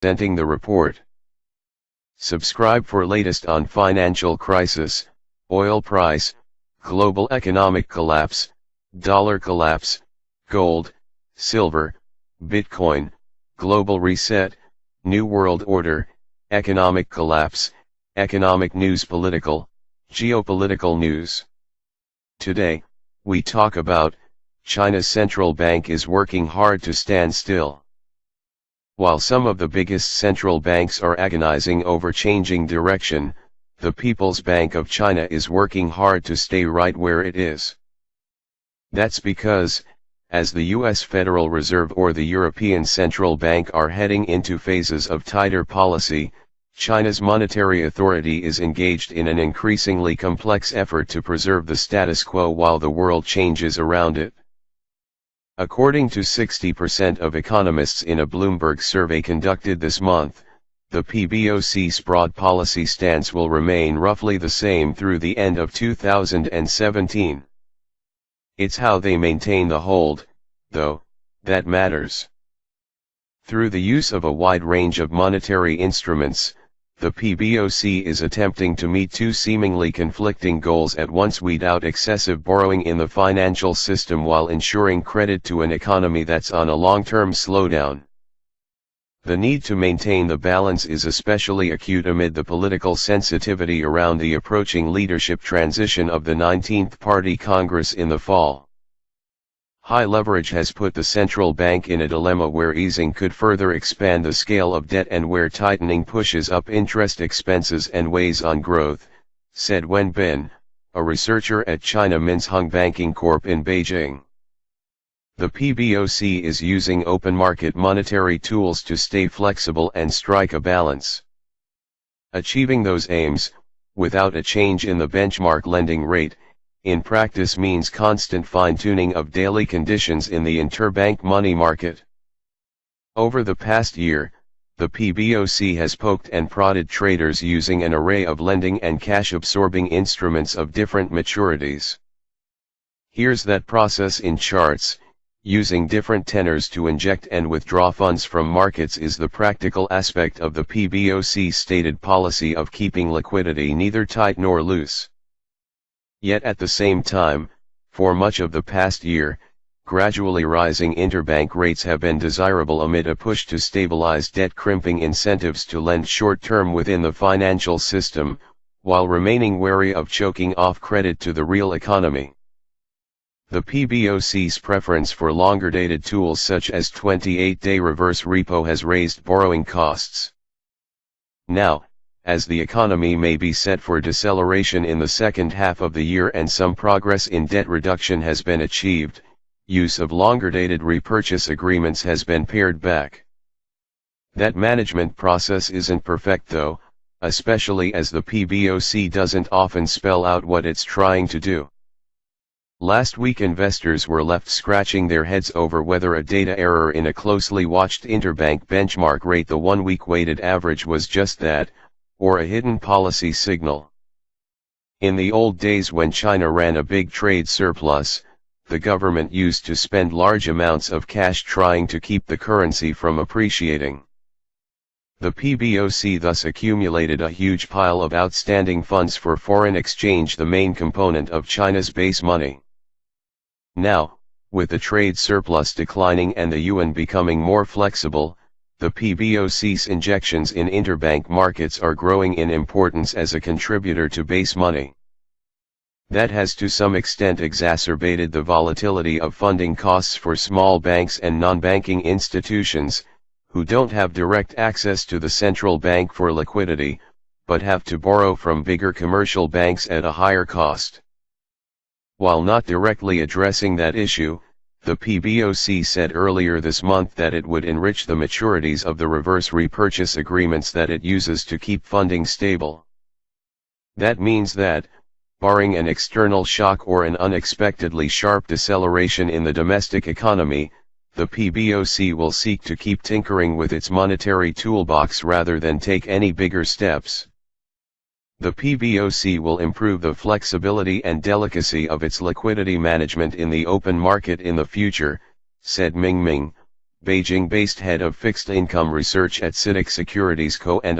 Presenting the report. Subscribe for latest on financial crisis, oil price, global economic collapse, dollar collapse, gold, silver, Bitcoin, global reset, new world order, economic collapse, economic news, geopolitical news. Today, we talk about, China's central bank is working hard to stand still. While some of the biggest central banks are agonizing over changing direction, the People's Bank of China is working hard to stay right where it is. That's because, as the US Federal Reserve or the European Central Bank are heading into phases of tighter policy, China's monetary authority is engaged in an increasingly complex effort to preserve the status quo while the world changes around it. According to 60% of economists in a Bloomberg survey conducted this month, the PBOC's broad policy stance will remain roughly the same through the end of 2017. It's how they maintain the hold, though, that matters. Through the use of a wide range of monetary instruments, the PBOC is attempting to meet two seemingly conflicting goals at once: weed out excessive borrowing in the financial system while ensuring credit to an economy that's on a long-term slowdown. The need to maintain the balance is especially acute amid the political sensitivity around the approaching leadership transition of the 19th Party Congress in the fall. High leverage has put the central bank in a dilemma where easing could further expand the scale of debt and where tightening pushes up interest expenses and weighs on growth, said Wen Bin, a researcher at China Minsheng Banking Corp in Beijing. The PBOC is using open market monetary tools to stay flexible and strike a balance. Achieving those aims, without a change in the benchmark lending rate, in practice means constant fine-tuning of daily conditions in the interbank money market. Over the past year, the PBOC has poked and prodded traders using an array of lending and cash-absorbing instruments of different maturities. Here's that process in charts. Using different tenors to inject and withdraw funds from markets is the practical aspect of the PBOC's stated policy of keeping liquidity neither tight nor loose. Yet at the same time, for much of the past year, gradually rising interbank rates have been desirable amid a push to stabilize debt, crimping incentives to lend short-term within the financial system, while remaining wary of choking off credit to the real economy. The PBOC's preference for longer-dated tools such as 28-day reverse repo has raised borrowing costs. Now, as the economy may be set for deceleration in the second half of the year and some progress in debt reduction has been achieved, use of longer-dated repurchase agreements has been pared back. That management process isn't perfect though, especially as the PBOC doesn't often spell out what it's trying to do. Last week investors were left scratching their heads over whether a data error in a closely watched interbank benchmark rate, the one-week weighted average, was just that, or a hidden policy signal. In the old days when China ran a big trade surplus, the government used to spend large amounts of cash trying to keep the currency from appreciating. The PBOC thus accumulated a huge pile of outstanding funds for foreign exchange, the main component of China's base money. Now, with the trade surplus declining and the yuan becoming more flexible, the PBOC's injections in interbank markets are growing in importance as a contributor to base money. That has to some extent exacerbated the volatility of funding costs for small banks and non-banking institutions, who don't have direct access to the central bank for liquidity, but have to borrow from bigger commercial banks at a higher cost. While not directly addressing that issue, the PBOC said earlier this month that it would enrich the maturities of the reverse repurchase agreements that it uses to keep funding stable. That means that, barring an external shock or an unexpectedly sharp deceleration in the domestic economy, the PBOC will seek to keep tinkering with its monetary toolbox rather than take any bigger steps. The PBOC will improve the flexibility and delicacy of its liquidity management in the open market in the future, said Ming Ming, Beijing-based head of fixed income research at CITIC Securities Co. and